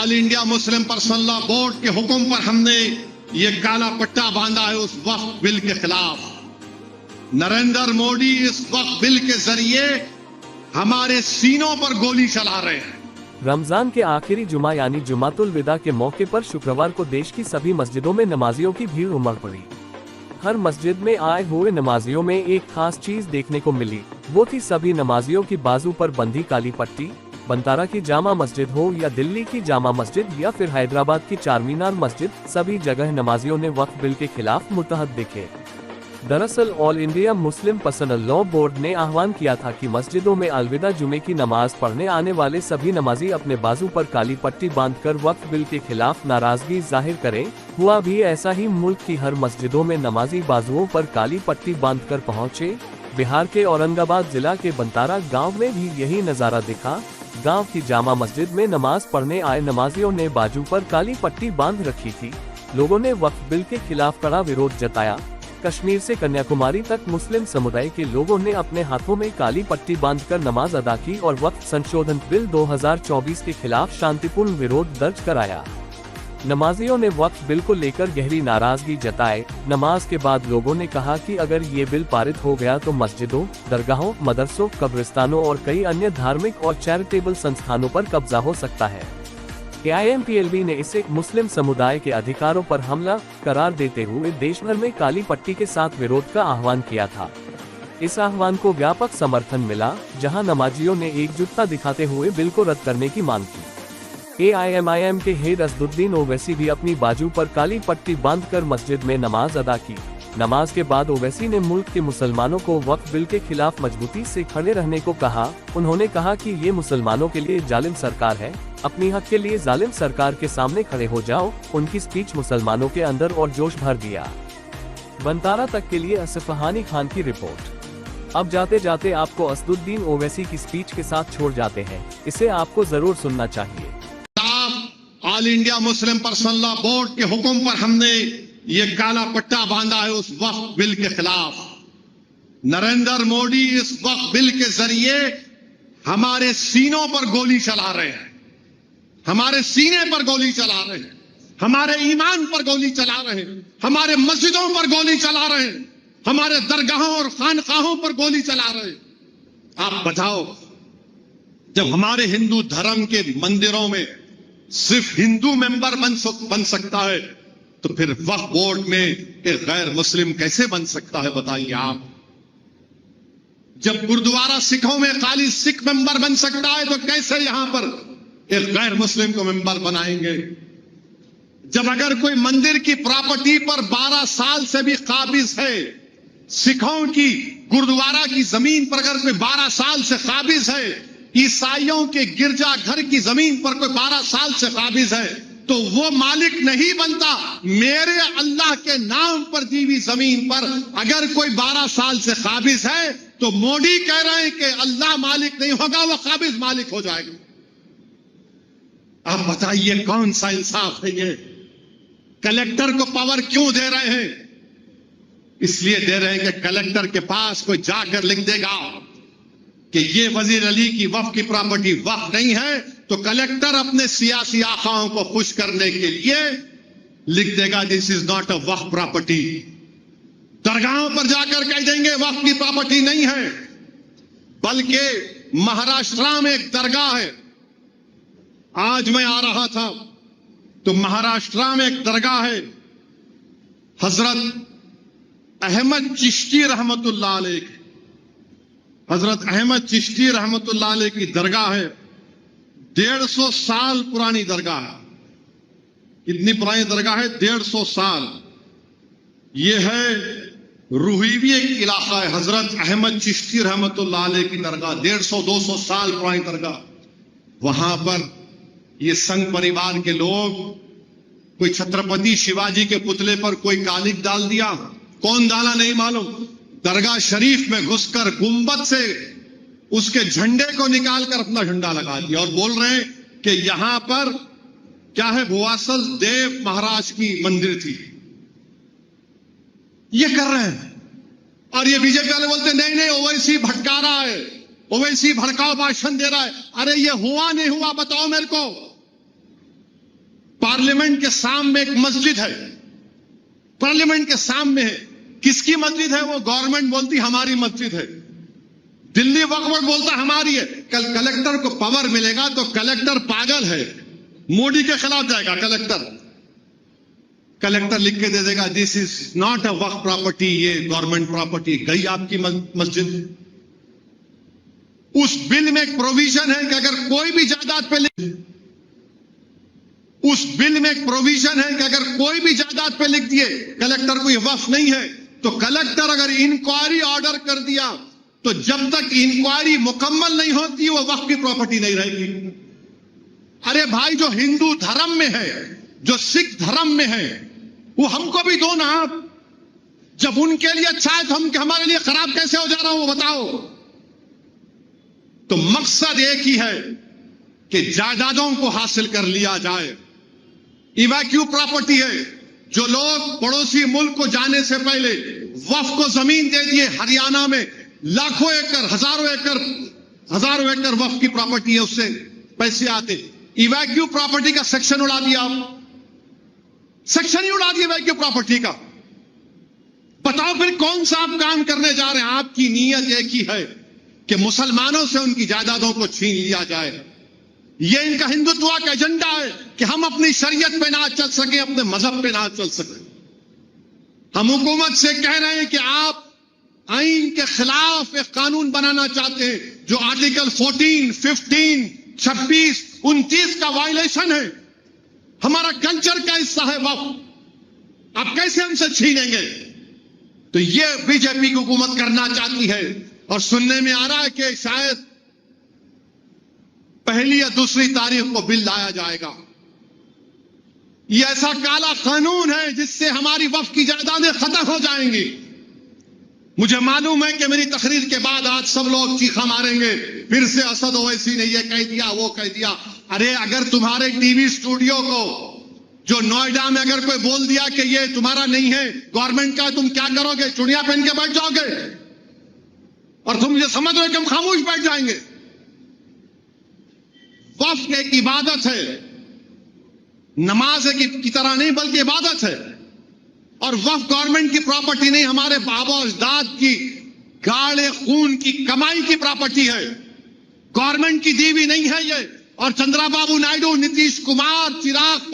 All India Muslim personal law board के हुक्म पर हमने ये काला पट्टा बांधा है उस वक्फ बिल के खिलाफ। नरेंद्र मोदी इस वक्फ बिल के जरिए हमारे सीनों पर गोली चला रहे हैं। रमजान के आखिरी जुमा यानी जुमातुल विदा के मौके पर शुक्रवार को देश की सभी मस्जिदों में नमाजियों की भीड़ उमड़ पड़ी। हर मस्जिद में आए हुए नमाजियों में एक खास चीज देखने को मिली, वो थी सभी नमाजियों की बाजू पर बंधी काली पट्टी। बंतारा की जामा मस्जिद हो या दिल्ली की जामा मस्जिद या फिर हैदराबाद की चारमीनार मस्जिद, सभी जगह नमाजियों ने वक्फ बिल के खिलाफ मुतहद दिखे। दरअसल all India Muslim personal law board ने आह्वान किया था कि मस्जिदों में अलविदा जुमे की नमाज पढ़ने आने वाले सभी नमाजी अपने बाजू पर काली पट्टी बांधकर वक्फ बिल के खिलाफ नाराजगी जाहिर करें। हुआ भी ऐसा ही, मुल्क की हर मस्जिदों में नमाजी बाजुओं पर काली पट्टी बांधकर पहुंचे। बिहार के औरंगाबाद जिला के बंतारा गाँव में भी यही नजारा दिखा। गांव की जामा मस्जिद में नमाज पढ़ने आए नमाजियों ने बाजू पर काली पट्टी बांध रखी थी। लोगों ने वक्फ बिल के खिलाफ कड़ा विरोध जताया। कश्मीर से कन्याकुमारी तक मुस्लिम समुदाय के लोगों ने अपने हाथों में काली पट्टी बांधकर नमाज अदा की और वक्फ संशोधन बिल 2024 के खिलाफ शांतिपूर्ण विरोध दर्ज कराया। नमाजियों ने वक्फ बिल को लेकर गहरी नाराजगी जताए। नमाज के बाद लोगों ने कहा कि अगर ये बिल पारित हो गया तो मस्जिदों, दरगाहों, मदरसों, कब्रिस्तानों और कई अन्य धार्मिक और चैरिटेबल संस्थानों पर कब्जा हो सकता है। AIMPLB ने इसे मुस्लिम समुदाय के अधिकारों पर हमला करार देते हुए देश भर में काली पट्टी के साथ विरोध का आह्वान किया था। इस आह्वान को व्यापक समर्थन मिला, जहां नमाजियों ने एकजुटता दिखाते हुए बिल को रद्द करने की मांग की। AIMIM के हेड असदुद्दीन ओवैसी भी अपनी बाजू पर काली पट्टी बांधकर मस्जिद में नमाज अदा की। नमाज के बाद ओवैसी ने मुल्क के मुसलमानों को वक्फ बिल के खिलाफ मजबूती से खड़े रहने को कहा। उन्होंने कहा कि ये मुसलमानों के लिए जालिम सरकार है, अपनी हक के लिए जालिम सरकार के सामने खड़े हो जाओ। उनकी स्पीच मुसलमानों के अंदर और जोश भर दिया। बंतारा तक के लिए असफ हानी खान की रिपोर्ट। अब जाते जाते आपको असदुद्दीन ओवैसी की स्पीच के साथ छोड़ जाते हैं, इसे आपको जरूर सुनना चाहिए। All India Muslim personal law board के हुक्म पर हमने ये काला पट्टा बांधा है उस वक्फ बिल के खिलाफ। नरेंद्र मोदी इस वक्फ बिल के जरिए हमारे सीनों पर गोली चला रहे हैं, हमारे सीने पर गोली चला रहे हैं, हमारे ईमान पर गोली चला रहे हैं, हमारे मस्जिदों पर गोली चला रहे हैं, हमारे दरगाहों और खानकाहों पर गोली चला रहे हैं। आप बताओ, जब हमारे हिंदू धर्म के मंदिरों में सिर्फ हिंदू मेंबर बन सकता है, तो फिर वक्फ बोर्ड में एक गैर मुस्लिम कैसे बन सकता है, बताइए आप। जब गुरुद्वारा सिखों में खाली सिख मेंबर बन सकता है, तो कैसे यहां पर एक गैर मुस्लिम को मेंबर बनाएंगे। जब अगर कोई मंदिर की प्रॉपर्टी पर 12 साल से भी काबिज है, सिखों की गुरुद्वारा की जमीन पर अगर कोई 12 साल से काबिज है, ईसाइयों के गिरजा घर की जमीन पर कोई 12 साल से काबिज है, तो वो मालिक नहीं बनता। मेरे अल्लाह के नाम पर दी हुई जमीन पर अगर कोई 12 साल से काबिज है, तो मोदी कह रहे हैं कि अल्लाह मालिक नहीं होगा, वो काबिज मालिक हो जाएगा। आप बताइए कौन सा इंसाफ है ये। कलेक्टर को पावर क्यों दे रहे हैं? इसलिए दे रहे हैं कि कलेक्टर के पास कोई जाकर लिख देगा कि ये वजीर अली की वक्फ की प्रॉपर्टी वक्फ नहीं है, तो कलेक्टर अपने सियासी आकाओं को खुश करने के लिए लिख देगा this is not a Waqf property. दरगाहों पर जाकर कह देंगे वक्फ की प्रॉपर्टी नहीं है। बल्कि महाराष्ट्र में एक दरगाह है, आज मैं आ रहा था तो महाराष्ट्र में एक दरगाह है, हजरत अहमद चिश्ती रहमतुल्लाह अलैह, हजरत अहमद चिश्ती रहमतुल्लाह अलैह की दरगाह है। 150 साल पुरानी दरगाह है। कितनी पुरानी दरगाह है? 150 साल। यह है रूहीवी एक इलाका है, हजरत अहमद चिश्ती रहमतुल्लाह अलैह की दरगाह, 150-200 साल पुरानी दरगाह। वहां पर ये संघ परिवार के लोग, कोई छत्रपति शिवाजी के पुतले पर कोई कालिक डाल दिया, कौन डाला नहीं मालूम, दरगाह शरीफ में घुसकर गुंबद से उसके झंडे को निकालकर अपना झंडा लगा दिया और बोल रहे हैं कि यहां पर क्या है, भुवासल देव महाराज की मंदिर थी। ये कर रहे हैं। और ये बीजेपी वाले बोलते नहीं नहीं ओवैसी भटका रहा है, ओवैसी भड़काऊ भाषण दे रहा है। अरे ये हुआ नहीं हुआ बताओ मेरे को। पार्लियामेंट के सामने एक मस्जिद है, पार्लियामेंट के सामने है। किसकी मस्जिद है? वो गवर्नमेंट बोलती हमारी मस्जिद है, दिल्ली वक्फ बोर्ड बोलता हमारी है। कल कलेक्टर को पावर मिलेगा तो कलेक्टर पागल है, मोदी के खिलाफ जाएगा। कलेक्टर लिख के दे देगा this is not a Waqf property, ये गवर्नमेंट प्रॉपर्टी। गई आपकी मस्जिद। उस बिल में एक प्रोविजन है कि अगर कोई भी जायदाद पे उस बिल में एक प्रोविजन है कि अगर कोई भी जायदाद पे लिख दिए कलेक्टर को ये वक्फ नहीं है, तो कलेक्टर अगर इंक्वायरी ऑर्डर कर दिया तो जब तक इंक्वायरी मुकम्मल नहीं होती वो वक्फ की प्रॉपर्टी नहीं रहेगी। अरे भाई, जो हिंदू धर्म में है, जो सिख धर्म में है, वो हमको भी दो ना। जब उनके लिए अच्छा है तो हम हमारे लिए खराब कैसे हो जा रहा हो, वो बताओ। तो मकसद एक ही है कि जायदादों को हासिल कर लिया जाए। इवैक्यू प्रॉपर्टी है। जो लोग पड़ोसी मुल्क को जाने से पहले वक्फ को जमीन दे दिए, हरियाणा में लाखों एकड़, हजारों एकड़ वक्फ की प्रॉपर्टी है, उससे पैसे आते। इवैक्यू प्रॉपर्टी का सेक्शन उड़ा दिया आप, सेक्शन ही उड़ा दिया इवैक्यू प्रॉपर्टी का। बताओ फिर कौन सा आप काम करने जा रहे हैं? आपकी नीयत एक ही है कि मुसलमानों से उनकी जायदादों को छीन लिया जाए। यह इनका हिंदुत्व का एजेंडा है कि हम अपनी शरीयत पे ना चल सके, अपने मजहब पे ना चल सके। हम हुकूमत से कह रहे हैं कि आप आईन के खिलाफ एक कानून बनाना चाहते हैं जो आर्टिकल 14, 15, 26, 29 का वायलेशन है। हमारा कल्चर का हिस्सा है वक्फ, आप कैसे हमसे छीनेंगे? तो यह बीजेपी की हुकूमत करना चाहती है। और सुनने में आ रहा है कि शायद पहली या दूसरी तारीख को बिल लाया जाएगा। यह ऐसा काला कानून है जिससे हमारी वक्फ की जायदादें खत्म हो जाएंगी। मुझे मालूम है कि मेरी तकरीर के बाद आज सब लोग चीखा मारेंगे, फिर से असद ओवैसी ने यह कह दिया, वो कह दिया। अरे अगर तुम्हारे टीवी स्टूडियो को जो नोएडा में अगर कोई बोल दिया कि ये तुम्हारा नहीं है, गवर्नमेंट का, तुम क्या करोगे? चुड़िया पहन के बैठ जाओगे? और तुम ये समझ रहे हो कि हम खामोश बैठ जाएंगे? वक्फ एक इबादत है, नमाज की तरह नहीं बल्कि इबादत है। और वक्फ गवर्नमेंट की प्रॉपर्टी नहीं, हमारे बाबा अजदाद की गाढ़े खून की कमाई की प्रॉपर्टी है, गवर्नमेंट की दी हुई नहीं है ये। और चंद्रबाबू नायडू, नीतीश कुमार, चिराग